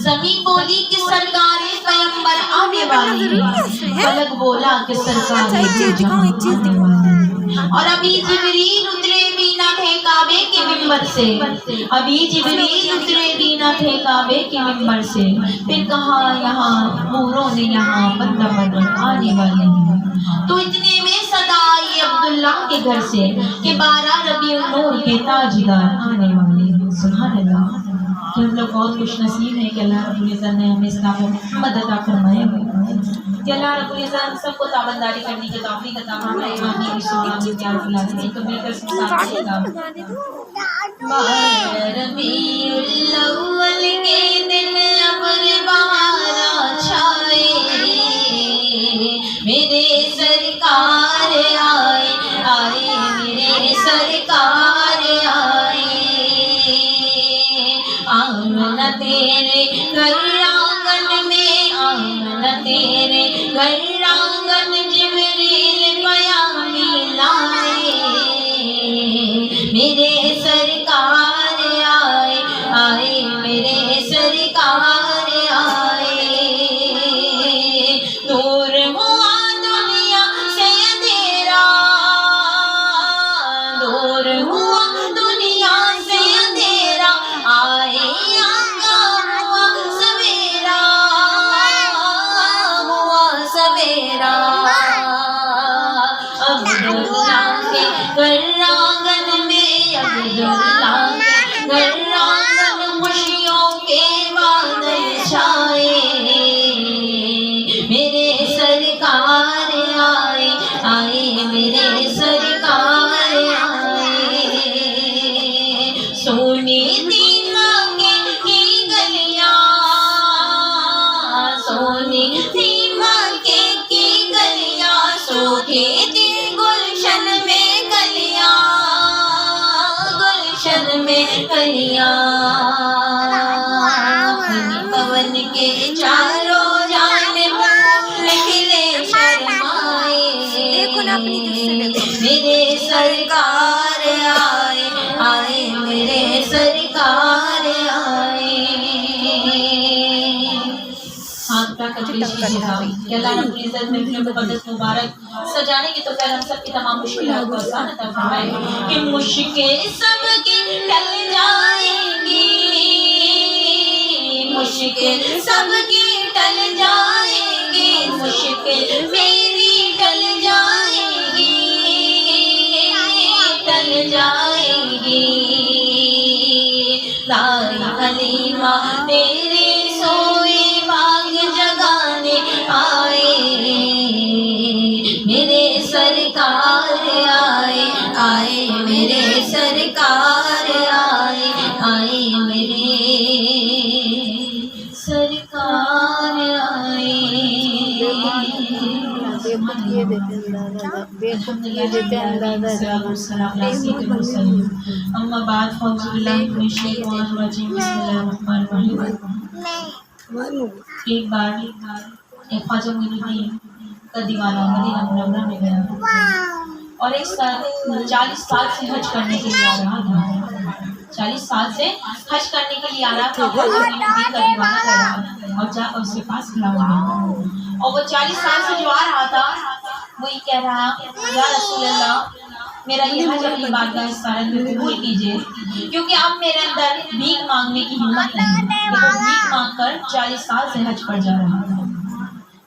زمین بولی کہ سرکار پیغمبر آنے والی ہے، فلک بولا کہ سرکار آنے والی ہے۔ اور ابھی جبریل اترے بھی نہ تھے کعبے کے منبر سے، ابھی جبریل اترے بھی نہ تھے کعبے کے منبر سے، پھر کہا یہاں حوروں نے یہاں بندہ بدر آنے والے ہیں۔ تو اتنے میں صدا آئی عبداللہ کے گھر سے کہ 12 ربیع النور کے تاجدار آنے والے ہیں۔ سبحان اللہ، کہ ہم لوگ بہت خوش نصیب ہیں کہ اللہ رب العزت نے ہمیں اسلام و محمد عطا فرمایا ہے، کہ اللہ رب العزت ہم سب کو تابنداری کرنے کی توفیق عطا فرمائے۔ آمین سبحان کیا اللہ تو مل کر ساتھ ربیع الاول کے دن ابر بہارا چھائے، میرے سرکار آئے آئے، میرے سرکار آئے۔ آمنہ تیرے گھر آنگن میں، آمنہ تیرے گھر آنگن جبریل پیامی لائے، میرے سرکار آئے آئے، میرے سرکار آئے۔ دور ہوا دنیا سے اندھیرا، دور ہوا دنیا سے اندھیرا، آئے آقا ہوا سویرا، ہوا سویرا۔ عبداللہ کے گھر آنگن میں، عبداللہ کے گھر آنگن خوشیوں کے بادل چھائے، میرے سرکار آئے آئے، میرے سرکار آئے۔ سونی تھی مکے کی گلیاں، سونی تھی مکے کی گلیاں، سوکھی تھی گلشن میں کلیاں، گلشن میں کلیاں۔ پون کے چاروں جانب کھلے شرمائے، میرے سرکار آئے آئے، میرے سرکار آئے۔ ہاتھ کا تقریش کیجیے کہ اللہ رب العزت میں اپنے مقدس مبارک سجانے کی تو پھر ہم سب کی تمام مشکلات کو آسان عطا فرمائے، کہ مشکل سب کی ٹل جائیں گی، مشکل سب کی ٹل جائیں گی، مشکل میری ٹل جائے گی، ٹل جائے گی۔ دائی حلیمہ تیرے سوئے باغ جگانے آئے، میرے سرکار آئے آئے، میرے سرکار آئے آئے، میرے سرکار آئے۔ اما بعد فاعوذ باللہ من الشیطان الرجیم، بسم اللہ الرحمن الرحیم۔ ایک بار ایک خواجہ معین الدین کا دیوانہ مدینہ منورہ میں گیا اور ایک سال 40 سال سے حج کرنے کے لیے آ رہا تھا، 40 سال سے حج کرنے کے لیے آ رہا تھا۔ خواجہ معین الدین کا دیوانہ گیا اور جا کر اس کے پاس کھڑا ہوا، اور وہ 40 سال سے جو آ رہا تھا وہ یہ کہہ رہا، یا رسول اللہ میرا یہ حج اپنی بارگاہ رسالت میں قبول کیجیے، کیونکہ اب میرے اندر بھیک مانگنے کی ہمت نہیں ہے۔ وہ بھیک مانگ کر 40 سال سے حج پر جا رہا تھا،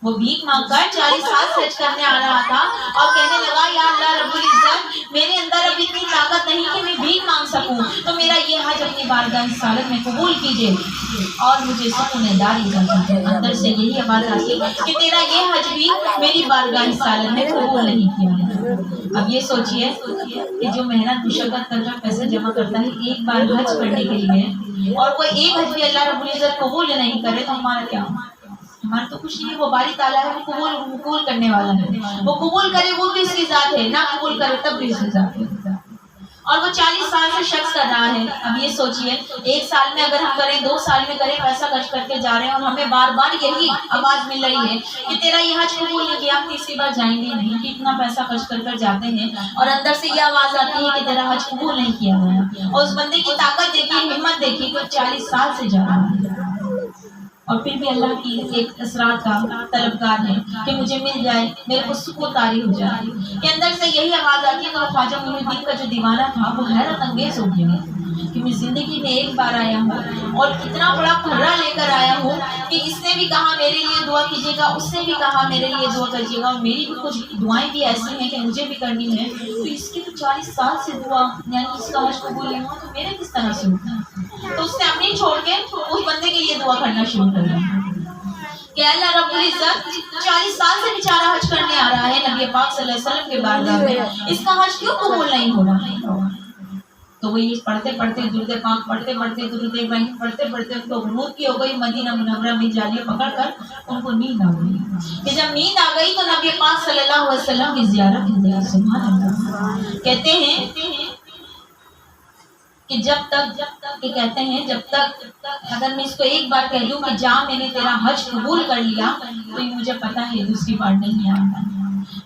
وہ بھیک مانگ کر 40 سال سے حج کرنے آ رہا تھا اور کہنے لگا یا اللہ رب العزت میرے اندر اب اتنی طاقت نہیں کہ میں بھیک مانگ سکوں، تو میرا یہ حج اپنی بارگاہ رسالت میں قبول کیجیے اور مجھے سکون داری عطا کیجیے۔ اندر سے یہی آواز آتی کہ تیرا یہ حج بھی میری بارگاہ رسالت میں قبول نہیں کیا ہے۔ اب یہ سوچئے کہ جو محنت مشقت کر کر پیسے جمع کرتا ہے ایک بار حج کرنے کے لیے، اور کوئی ایک حج بھی اللہ رب العزت قبول نہیں کرے تو ہمارا کیا؟ ہمارا تو کچھ نہیں ہے۔ وہ باری تعالیٰ ہے، وہ قبول کرنے والا ہے، وہ قبول کرے وہ بھی اس کی ذات ہے، نہ قبول کرے تب بھی اس کی ذات ہے۔ اور وہ 40 سال سے شخص کر رہا ہے۔ اب یہ سوچئے ایک سال میں اگر ہم کریں، 2 سال میں کریں، پیسہ خرچ کر کے جا رہے ہیں اور ہمیں بار بار یہی آواز مل رہی ہے کہ تیرا یہ حج قبول نہیں کیا، ہم تیسری بار جائیں گے نہیں، کہ اتنا پیسہ خرچ کر کر جاتے ہیں اور اندر سے یہ آواز آتی ہے کہ تیرا حج قبول نہیں کیا گیا۔ اور اس بندے کی طاقت دیکھیے، ہمت دیکھیے کہ 40 سال سے جا رہا ہے۔ اور پھر بھی اللہ کی ایک اسرار کا طلبگار ہے کہ مجھے مل جائے، میرے کو سکون طاری ہو جائے، کہ اندر سے یہی آواز آتی ہے کہ خواجہ معین الدین کا جو دیوانہ تھا وہ حیرت انگیز ہو گیا کہ میں زندگی میں ایک بار آیا ہوں اور اتنا بڑا پھرا لے کر آیا ہوں کہ اس نے بھی کہا میرے لیے دعا کیجیے گا، اس نے بھی کہا میرے لیے دعا کیجیے گا، اور میری بھی کچھ دعائیں بھی ایسی ہیں کہ مجھے بھی کرنی ہے، تو اس کی تو 40 سال سے دعا یعنی اس کا حج قبول نہیں ہوا، تو میرے کس طرح سے ہوتا ہے؟ تو اس نے اپنی چھوڑ کے اس بندے کے لیے دعا کرنا شروع کر دیا کہ اللہ رب العزت 40 سال سے بیچارہ حج کرنے آ رہا ہے نبی پاک صلی اللہ علیہ وسلم کے بارگاہ میں، اس کا حج کیوں قبول نہیں ہو رہا؟ تو وہ یہ پڑھتے پڑھتے درود پاک پڑھتے پڑھتے درود ابراہیم پڑھتے پڑھتے ان کو غروب کی ہو گئی، مدینہ منورہ میں جالیاں پکڑ کر ان کو نیند آ گئی، کہ جب نیند آ گئی تو نبی پاک صلی اللہ علیہ وسلم کی زیارت ہو گئی۔ سبحان اللہ۔ کہتے ہیں کہ جب تک اگر میں اس کو ایک بار کہہ دوں کہ جا میں نے تیرا حج قبول کر لیا، تو یہ مجھے پتا ہے دوسری بار نہیں آئے گا۔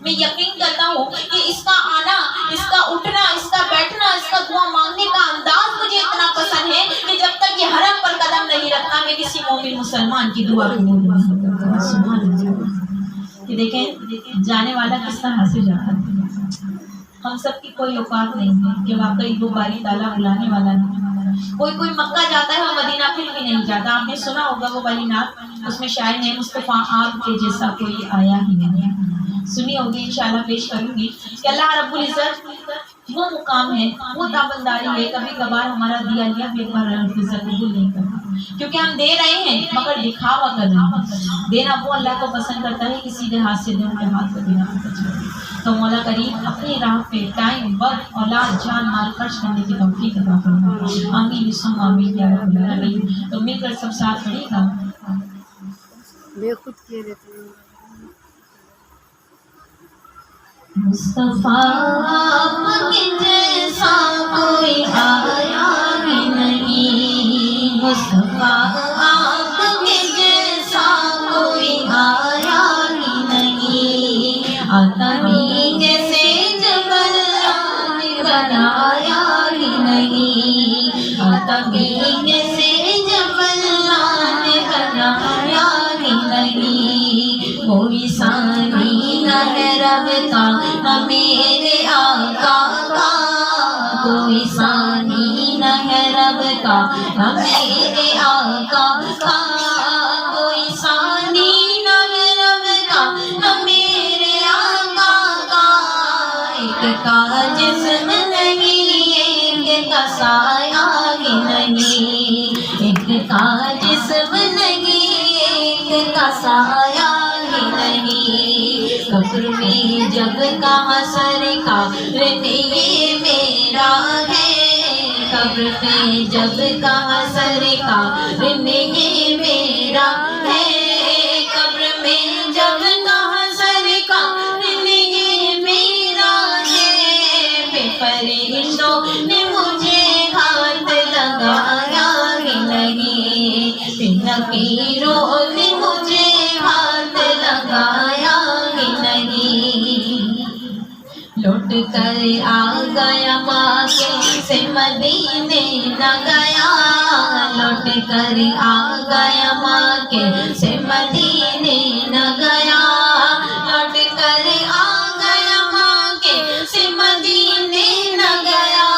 میں یقین کرتا ہوں کہ اس کا آنا، اس کا اٹھنا، اس کا بیٹھنا، اس کا دعا مانگنے کا انداز مجھے اتنا پسند ہے کہ جب تک یہ حرم پر قدم نہیں رکھتا میں کسی مومن مسلمان کی دعا قبول نہیں کرتا۔ سبحان اللہ۔ کہ دیکھیں جانے والا کس طرح سے جاتا ہے، ہم سب کی کوئی اوقات نہیں ہے کہ واقعی وہ باری تعالیٰ بلانے والا نہیں۔ کوئی مکہ جاتا ہے وہ مدینہ پھر بھی نہیں جاتا۔ آپ نے سنا ہوگا وہ والی نعت، اس میں شاعر نے مصطفیٰ آپ کے جیسا کوئی آیا ہی نہیں، سنی ہوگی، انشاءاللہ پیش کروں گی کہ اللہ رب العزت وہ مقام ہے، وہ تابنداری ہے، کبھی کبھار ہمارا دیا لیا بھی ایک بار قبول نہیں کرتا، کیونکہ ہم دے رہے ہیں مگر دکھاوا کر رہے ہیں۔ دینا وہ اللہ کو پسند کرتا ہے کہ سیدھے ہاتھ سے دے، ان کے ہاتھ کو دینا پسند۔ تو مولا کریم اپنی راہ پہ ٹائم، وقت، اولاد، جان، مال خرچ کرنے کی توفیق عطا فرمائے۔ آمین ثم آمین یا رب العالمین۔ تو مل کر سب ساتھ پڑھیے گا۔ میں خود کہہ دیتی ہوں۔ مصطفیٰ آپ کے جیسا کوئی آیا ہی نہیں، مصطفیٰ آپ کے جیسا کوئی آیا ہی نہیں، آدمی جیسے جب اللہ نے بنایا ہی نہیں، آدمی جیسے جب اللہ نے بنایا ہی نہیں، کوئی ثانی نہ ہے رب کا میرے آقا کا، کوئی ثانی نہ ہے رب کا میرے آقا کا، کوئی ثانی نہ ہے رب کا میرے آقا کا، ایک کا جسم نہیں ایک کا سایہ ہی نہیں، ایک کا جسم نہیں ایک کا سایہ ہی نہیں، قبر میں جب کہا سرکار نے یہ میرا ہے، قبر میں جب کہا سرکار نے یہ میرا ہے، قبر میں جب کہا سرکار نے یہ میرا ہے، بے فرشتوں نے مجھے ہاتھ لگایا ہی نہیں، نکیروں نے مجھے ہاتھ لگایا ہی نہیں، لوٹ کر آ گیا مکے سے مدینے نہ گیا، لوٹ کر آ گیا مکے سے مدینے نہ گیا، لوٹ کر آ گیا مکے سے مدینے نہ گیا،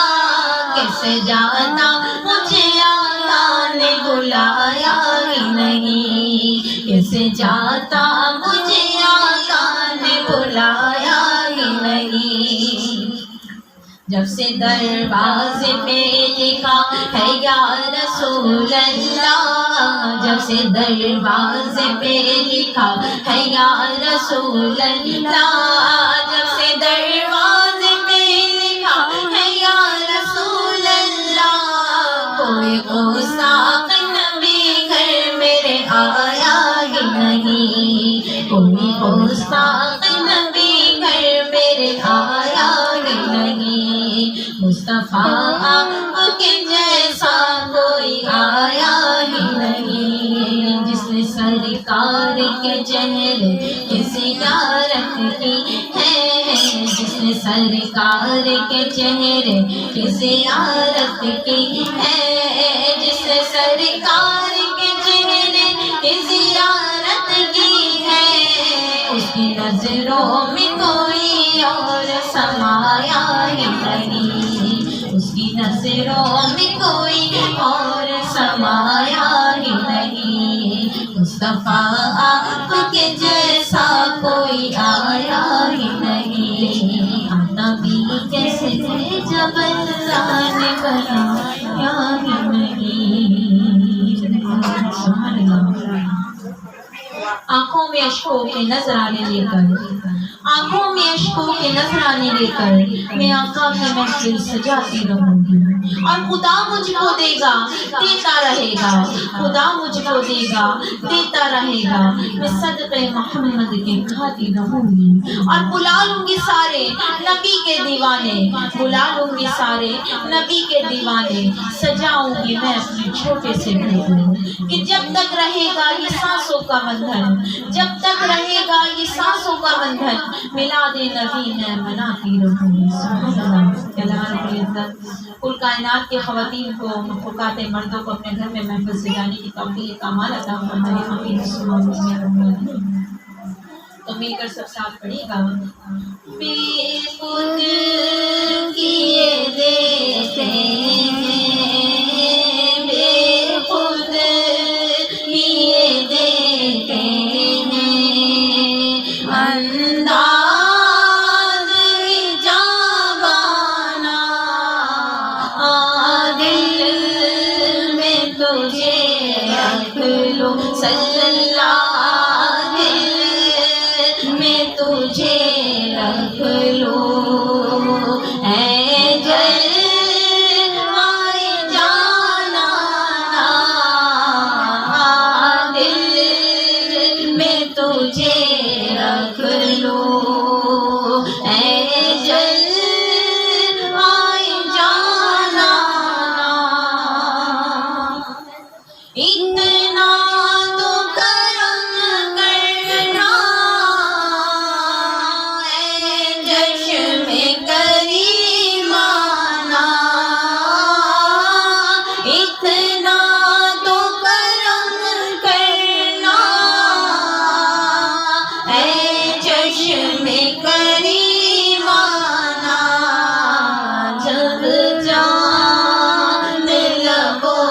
کیسے جاتا مجھے آقا نے بلایا ہی نہیں، کیسے جاتا مجھے آقا نے بلایا ہی نہیں، جب سے دروازے پہ لکھا ہے یا رسول اللہ، جب سے دروازے پہ لکھا ہے یا رسول اللہ، جب سے دروازے پہ لکھا ہے یا رسول اللہ، کوئی گستاخ نبی گھر میرے آیا ہی نہیں، کوئی گستاخ نبی گھر میرے آیا ہی نہیں، مصطفیٰ آپ کے جیسا کوئی آیا ہی نہیں، جس نے سرکار کے چہرے کی زیارت کی ہے، جس نے سرکار کے چہرے کی زیارت کی ہے، جس نے سرکار کے چہرے کی نظروں میں کوئی اور سمایا ہی نہیں، اس کی نظروں میں کوئی اور سمایا ہی نہیں، مصطفیٰ آپ کے جیسا کوئی آیا ہی نہیں، نبی کیسے تھے جب اللہ نے بنایا ہی نہیں۔ سبحان اللہ۔ آنکھوں میں اشکوں کے نذرانے لے کر، آنکھوں میں اشکوں کے نذرانے لے کر میں آقا کی محفل سجاتی رہوں گی، اور خدا مجھ کو دے گا دیتا رہے گا، خدا مجھ کو دے گا دیتا رہے گا، میں صدقے محمد کے کھاتی رہوں گی، اور بلا لوں گی سارے نبی کے دیوانے، بلا لوں گی سارے نبی کے دیوانے، سجاؤں گی میں اپنے چھوٹے سے گھر کہ جب تک رہے گا یہ سانسوں کا بندھن، جب تک رہے گا یہ سانسوں کا بندھن، میلاد نبی میں مناتی رہوں گی۔ سبحان اللہ۔ اللہ رب العزت کل کائنات کے خواتین کو، مخلوقات مردوں کو اپنے گھر میں محفل سجانے کی توفیق کمال عطا فرمائے۔ آمین ثم آمین۔ تو مل کر سب ساتھ پڑھیے گا۔ بے خود کیے دیتے ہیں، بے خود کیے دیتے ہیں، انداز جاوانا دل میں تجھے رکھ لو، صلی اللہ دل میں تجھے رکھ لو، اے جلوۂ جانا دل میں تجھے رکھ لو، اے جلوۂ جانا، اتنا تو کرم کرنا، اے چشم کریمانہ، اتنا تو کرم کرنا، اے چشم کریمانہ، جب جان لبوں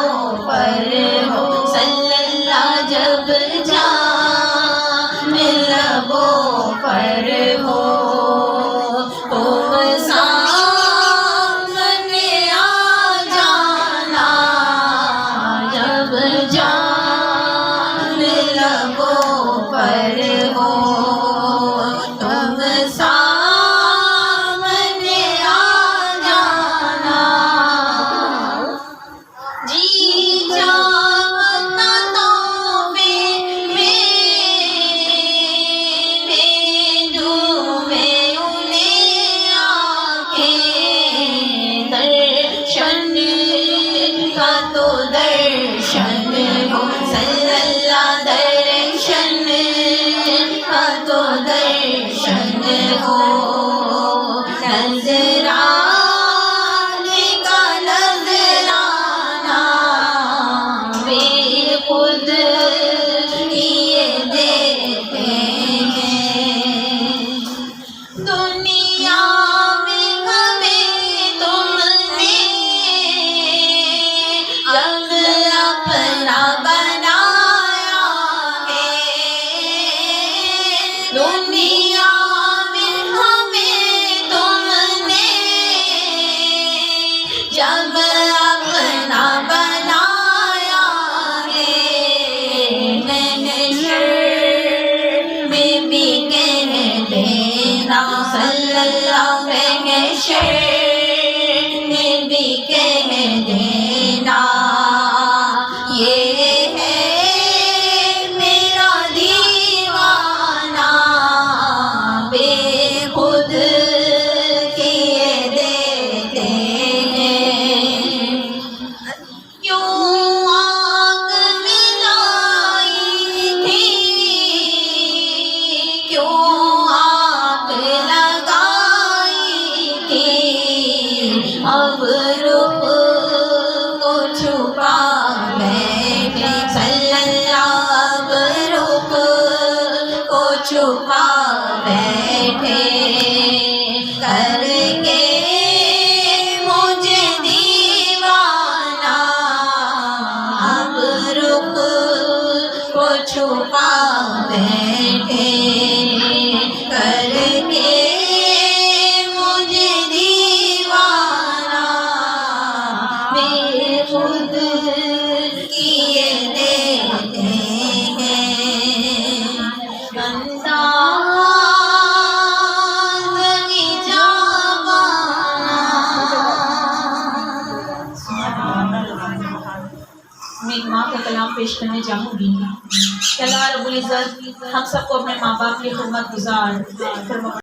پر ہو، صلی اللہ جب جان لبوں پر ہو، تم سامنے آ جانا، جب جان لبوں پر ہو، تم سامنے آ جانا، جی جانا توبے میں ڈوبے انہیں آنکھیں، درشن کا تو درشن ہو، صلی اللہ درشن کا تو درشن ہو، نظرانے کا نظرانہ بے خود کیے دیتے ہیں، دنیا میں ہمیں تم نے جب اپنا بنایا ہے، دنیا میں ہمیں تم نے جب اپنا بنایا ہے، میں نے شر میں بھی کہہ دینا، صلی اللہ میں شر میں بھی کہہ دینا، یہ ہے میرا دیوانہ بے خود کیے دیتے ہیں، کیوں آگ ملائی تھی، کیوں آگ لگائی تھی، میں ایک ماں کا کلام پیش کرنے چاہوں گی کہ اللہ رب العزت ہم سب کو اپنے ماں باپ کی خدمت گزار